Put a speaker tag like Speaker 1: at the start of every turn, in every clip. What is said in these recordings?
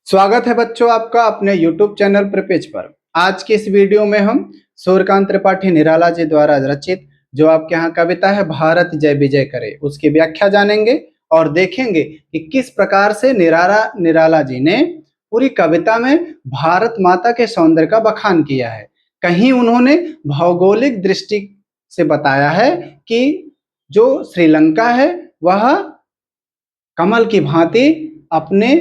Speaker 1: स्वागत है बच्चों आपका अपने YouTube चैनल प्रिपेज पर। आज की इस वीडियो में हम सूर्यकांत त्रिपाठी निराला जी द्वारा रचित जो आपके यहाँ कविता है भारत जय विजय करे उसकी व्याख्या जानेंगे और देखेंगे कि किस प्रकार से निराला जी ने पूरी कविता में भारत माता के सौंदर्य का बखान किया है। कहीं उन्होंने भौगोलिक दृष्टि से बताया है कि जो श्रीलंका है वह कमल की भांति अपने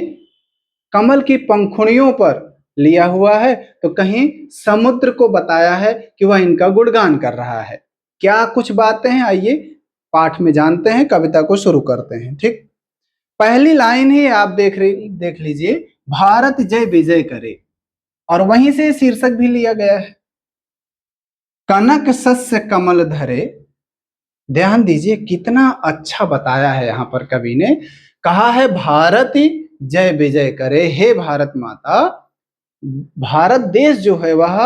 Speaker 1: कमल की पंखुड़ियों पर लिया हुआ है, तो कहीं समुद्र को बताया है कि वह इनका गुणगान कर रहा है। क्या कुछ बातें हैं, आइए पाठ में जानते हैं, कविता को शुरू करते हैं। ठीक, पहली लाइन ही आप देख लीजिए, भारत जय विजय करे, और वहीं से शीर्षक भी लिया गया है, कनक सस्य कमल धरे। ध्यान दीजिए कितना अच्छा बताया है यहाँ पर कवि ने। कहा है भारत जय विजय करे, हे भारत माता, भारत देश जो है वह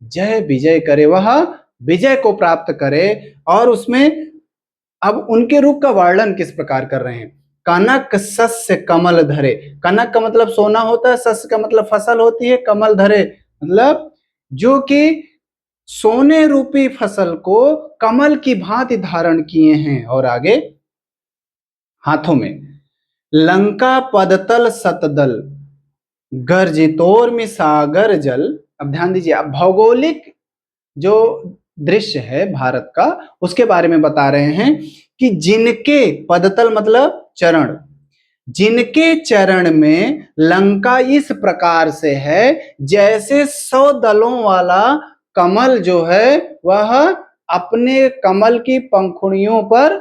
Speaker 1: जय विजय करे, वह विजय को प्राप्त करे। और उसमें अब उनके रूप का वर्णन किस प्रकार कर रहे हैं, कनक सस्य कमल धरे। कनक का मतलब सोना होता है, सस्य का मतलब फसल होती है, कमल धरे मतलब जो कि सोने रूपी फसल को कमल की भांति धारण किए हैं। और आगे हाथों में लंका पदतल सतदल गर्जितोर में सागर जल। अब ध्यान दीजिए, अब भौगोलिक जो दृश्य है भारत का उसके बारे में बता रहे हैं कि जिनके पदतल मतलब चरण, जिनके चरण में लंका इस प्रकार से है जैसे 100 दलों वाला कमल जो है वह अपने कमल की पंखुड़ियों पर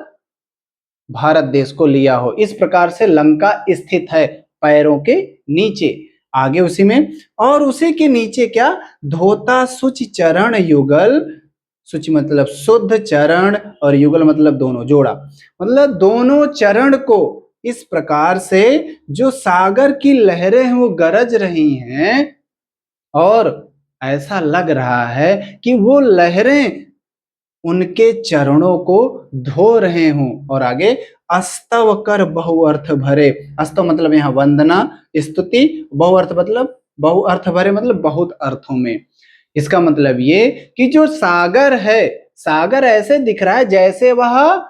Speaker 1: भारत देश को लिया हो। इस प्रकार से लंका स्थित है पैरों के नीचे। आगे उसी में, और उसी के नीचे क्या, धोता सुचि चरण युगल। सुचि मतलब शुद्ध, चरण और युगल मतलब दोनों, जोड़ा मतलब दोनों चरण को इस प्रकार से जो सागर की लहरें हैं वो गरज रही हैं, और ऐसा लग रहा है कि वो लहरें उनके चरणों को धो रहे हों। और आगे अस्तव कर बहुअर्थ भरे। अस्तव मतलब यहाँ वंदना, स्तुति, बहुअर्थ मतलब बहुअर्थ भरे मतलब बहुत अर्थों में। इसका मतलब ये कि जो सागर है, सागर ऐसे दिख रहा है जैसे वह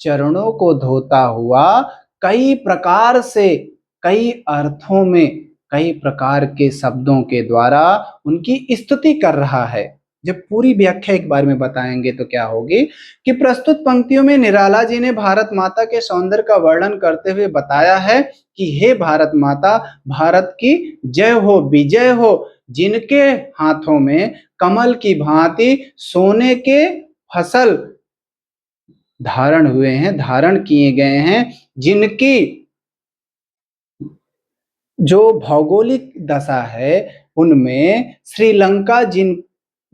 Speaker 1: चरणों को धोता हुआ कई प्रकार से, कई अर्थों में, कई प्रकार के शब्दों के द्वारा उनकी स्तुति कर रहा है। जब पूरी व्याख्या एक बार में बताएंगे तो क्या होगी कि प्रस्तुत पंक्तियों में निराला जी ने भारत माता के सौंदर्य का वर्णन करते हुए बताया है कि हे भारत माता, भारत की जय हो, विजय हो, जिनके हाथों में कमल की भांति सोने के फसल धारण हुए हैं, धारण किए गए हैं, जिनकी जो भौगोलिक दशा है उनमें श्रीलंका जिन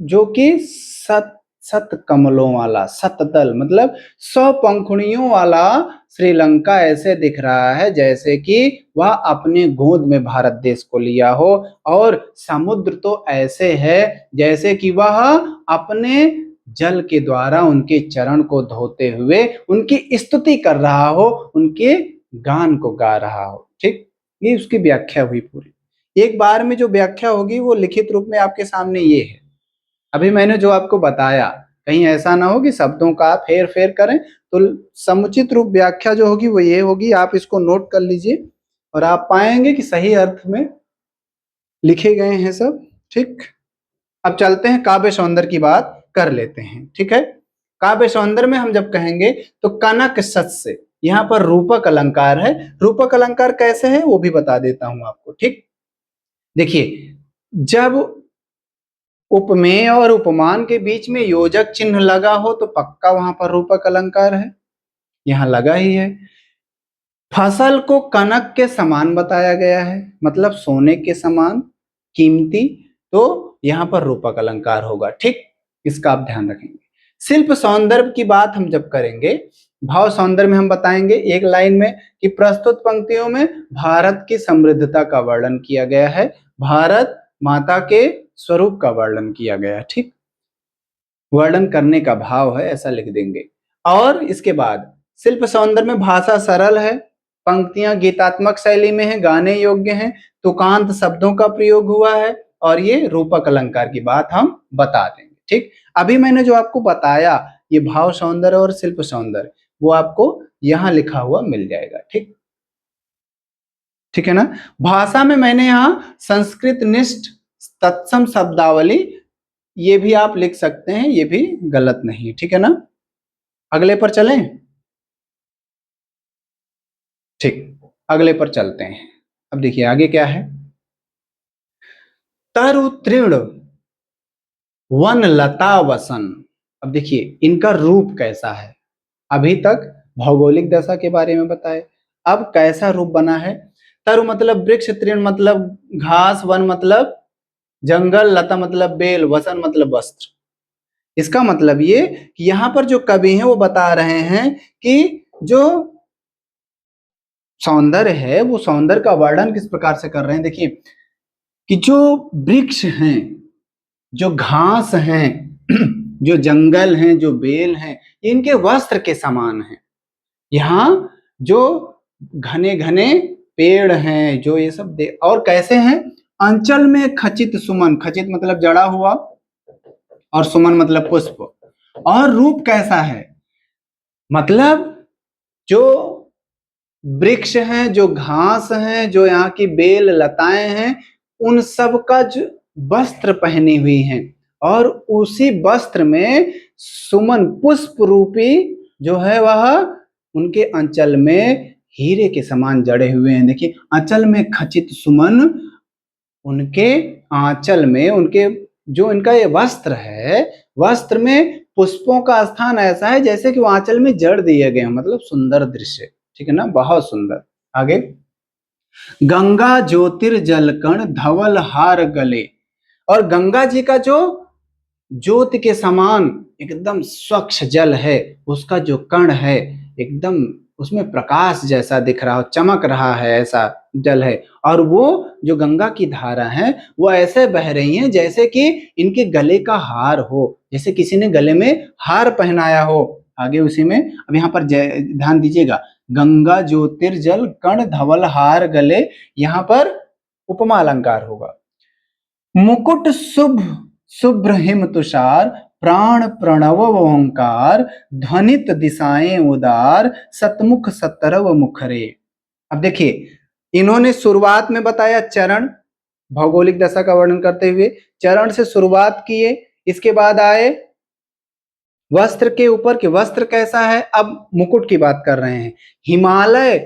Speaker 1: जो कि सत कमलों वाला, सतदल मतलब 100 पंखुड़ियों वाला श्रीलंका ऐसे दिख रहा है जैसे कि वह अपने गोद में भारत देश को लिया हो। और समुद्र तो ऐसे है जैसे कि वह अपने जल के द्वारा उनके चरण को धोते हुए उनकी स्तुति कर रहा हो, उनके गान को गा रहा हो। ठीक, ये उसकी व्याख्या हुई पूरी। एक बार में जो व्याख्या होगी वो लिखित रूप में आपके सामने ये है। अभी मैंने जो आपको बताया, कहीं ऐसा ना हो कि शब्दों का आप हेर फेर करें, तो समुचित रूप व्याख्या जो होगी वो ये होगी। आप इसको नोट कर लीजिए और आप पाएंगे कि सही अर्थ में लिखे गए हैं सब। ठीक, अब चलते हैं काव्य सौंदर्य की बात कर लेते हैं। ठीक है, काव्य सौंदर्य में हम जब कहेंगे तो कनक सस्य, यहाँ पर रूपक अलंकार है। रूपक अलंकार कैसे है वो भी बता देता हूं आपको। ठीक, देखिए, जब उपमेय और उपमान के बीच में योजक चिन्ह लगा हो तो पक्का वहां पर रूपक अलंकार है, यहां लगा ही है। फसल को कनक के समान बताया गया है, मतलब सोने के समान कीमती, तो यहां पर रूपक अलंकार होगा। ठीक, इसका आप ध्यान रखेंगे। शिल्प सौंदर्य की बात हम जब करेंगे, भाव सौंदर्य में हम बताएंगे एक लाइन में कि प्रस्तुत पंक्तियों में भारत की समृद्धता का वर्णन किया गया है, भारत माता के स्वरूप का वर्णन किया गया है। ठीक, वर्णन करने का भाव है ऐसा लिख देंगे। और इसके बाद शिल्प सौंदर्य में भाषा सरल है, पंक्तियां गीतात्मक शैली में है, गाने योग्य हैं, तुकांत शब्दों का प्रयोग हुआ है और ये रूपक अलंकार की बात हम बता देंगे। ठीक, अभी मैंने जो आपको बताया ये भाव सौंदर्य और शिल्प सौंदर्य, वो आपको यहाँ लिखा हुआ मिल जाएगा। ठीक, ठीक है ना। भाषा में मैंने यहाँ संस्कृत निष्ठ तत्सम शब्दावली, ये भी आप लिख सकते हैं, ये भी गलत नहीं है। ठीक है ना, अगले पर चलें। ठीक, अगले पर चलते हैं। अब देखिए आगे क्या है। तरु तृण वन लता वसन। अब देखिए इनका रूप कैसा है। अभी तक भौगोलिक दशा के बारे में बताए, अब कैसा रूप बना है। तरु मतलब वृक्ष, तृण मतलब घास, वन मतलब जंगल, लता मतलब बेल, वसन मतलब वस्त्र। इसका मतलब ये कि यहाँ पर जो कवि हैं वो बता रहे हैं कि जो सौंदर्य है वो सौंदर्य का वर्णन किस प्रकार से कर रहे हैं। देखिए कि जो वृक्ष हैं, जो घास हैं, जो जंगल हैं, जो बेल हैं, इनके वस्त्र के समान हैं। यहाँ जो घने घने पेड़ हैं, जो ये सब और कैसे हैं। अंचल में खचित सुमन, खचित मतलब जड़ा हुआ और सुमन मतलब पुष्प। और रूप कैसा है, मतलब जो वृक्ष हैं, जो घास हैं, जो यहाँ की बेल लताएं हैं, उन सब का जो वस्त्र पहनी हुई हैं और उसी वस्त्र में सुमन पुष्प रूपी जो है वह उनके अंचल में हीरे के समान जड़े हुए हैं। देखिए अंचल में खचित सुमन, उनके आंचल में, उनके जो इनका ये वस्त्र है, वस्त्र में पुष्पों का स्थान ऐसा है जैसे कि वो आंचल में जड़ दिए गए, मतलब सुंदर दृश्य। ठीक है ना, बहुत सुंदर। आगे, गंगा ज्योतिर्जल कण धवल हार गले। और गंगा जी का जो ज्योति के समान एकदम स्वच्छ जल है, उसका जो कण है एकदम उसमें प्रकाश जैसा दिख रहा हो, चमक रहा है, ऐसा जल है। और वो जो गंगा की धारा है वो ऐसे बह रही हैं जैसे कि इनके गले का हार हो, जैसे किसी ने गले में हार पहनाया हो। आगे उसी में, अब यहाँ पर ध्यान दीजिएगा, गंगा ज्योतिर्जल कण धवल हार गले, यहाँ पर उपमा अलंकार होगा। मुकुट शुभ शुभ्र हिम तुषार, प्राण प्रणव ओंकार, ध्वनित दिशाएं उदार, सतमुख सतरव मुखरे। अब देखिए इन्होंने शुरुआत में बताया चरण, भौगोलिक दशा का वर्णन करते हुए चरण से शुरुआत किए, इसके बाद आए वस्त्र के ऊपर कि वस्त्र कैसा है। अब मुकुट की बात कर रहे हैं, हिमालय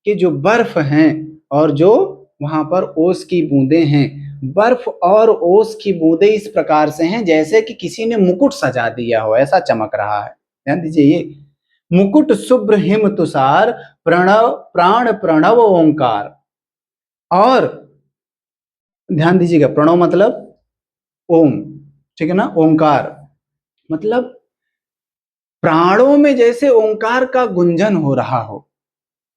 Speaker 1: के जो बर्फ हैं और जो वहां पर ओस की बूंदें हैं, बर्फ और ओस की बूंदें इस प्रकार से हैं जैसे कि किसी ने मुकुट सजा दिया हो, ऐसा चमक रहा है। ध्यान दीजिए, ये मुकुट शुभ्र हिम तुषार, प्रणव प्राण प्रणव ओंकार। और ध्यान दीजिएगा, प्रणव मतलब ओम, ठीक है ना, ओंकार मतलब प्राणों में जैसे ओंकार का गुंजन हो रहा हो।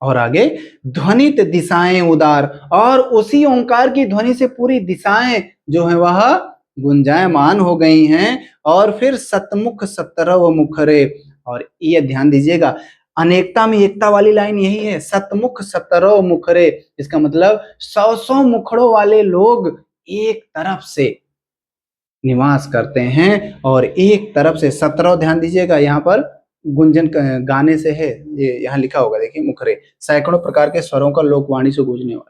Speaker 1: और आगे, ध्वनित दिशाएं उदार, और उसी ओंकार की ध्वनि से पूरी दिशाएं जो है वह गुंजायमान हो गई हैं। और फिर सतमुख सतरव मुखरे, और ये ध्यान दीजिएगा, अनेकता में एकता वाली लाइन यही है, सतमुख सतरव मुखरे। इसका मतलब 100 मुखड़ों वाले लोग एक तरफ से निवास करते हैं और एक तरफ से 17, ध्यान दीजिएगा यहाँ पर गुंजन गाने से है, ये यहाँ लिखा होगा, देखिए मुखरे, सैकड़ों प्रकार के स्वरों का लोकवाणी से गूंजने वाला।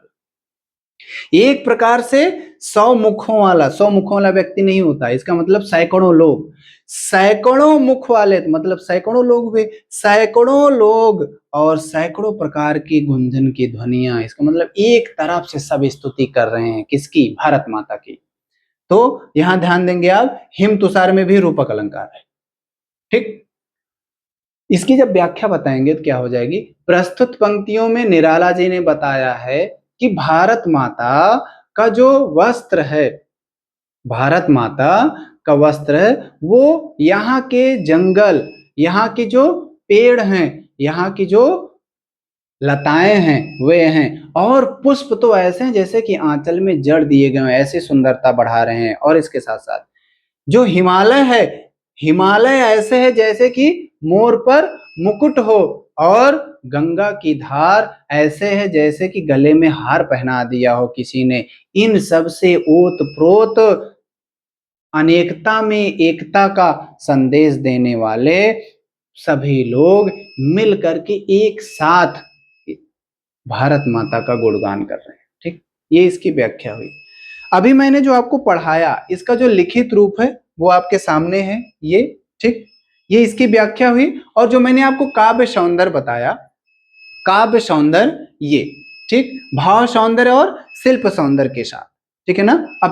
Speaker 1: एक प्रकार से 100 मुखों वाला, 100 मुखों वाला व्यक्ति नहीं होता, इसका मतलब सैकड़ों लोग, सैकड़ों मुख वाले मतलब सैकड़ों लोग हुए, सैकड़ों लोग और सैकड़ों प्रकार की गुंजन की ध्वनियां। इसका मतलब एक तरफ से सब स्तुति कर रहे हैं, किसकी, भारत माता की। तो यहां ध्यान देंगे आप, हिम तुषार में भी रूपक अलंकार है। ठीक, इसकी जब व्याख्या बताएंगे तो क्या हो जाएगी। प्रस्तुत पंक्तियों में निराला जी ने बताया है कि भारत माता का जो वस्त्र है, भारत माता का वस्त्र है वो यहाँ के जंगल, यहाँ के जो पेड़ हैं, यहाँ की जो लताएं हैं वे हैं, और पुष्प तो ऐसे हैं जैसे कि आंचल में जड़ दिए गए हैं, ऐसी सुंदरता बढ़ा रहे हैं। और इसके साथ साथ जो हिमालय है, हिमालय ऐसे है जैसे कि मोर पर मुकुट हो, और गंगा की धार ऐसे है जैसे कि गले में हार पहना दिया हो किसी ने। इन सब से ओत-प्रोत अनेकता में एकता का संदेश देने वाले सभी लोग मिल करके एक साथ भारत माता का गुणगान कर रहे हैं। ठीक, ये इसकी व्याख्या हुई। अभी मैंने जो आपको पढ़ाया इसका जो लिखित रूप है वो आपके सामने है ये। ठीक, ये इसकी व्याख्या हुई। और जो मैंने आपको काव्य सौंदर्य बताया, काव्य सौंदर्य ये, ठीक, भाव सौंदर्य और शिल्प सौंदर्य के साथ, ठीक है ना। अब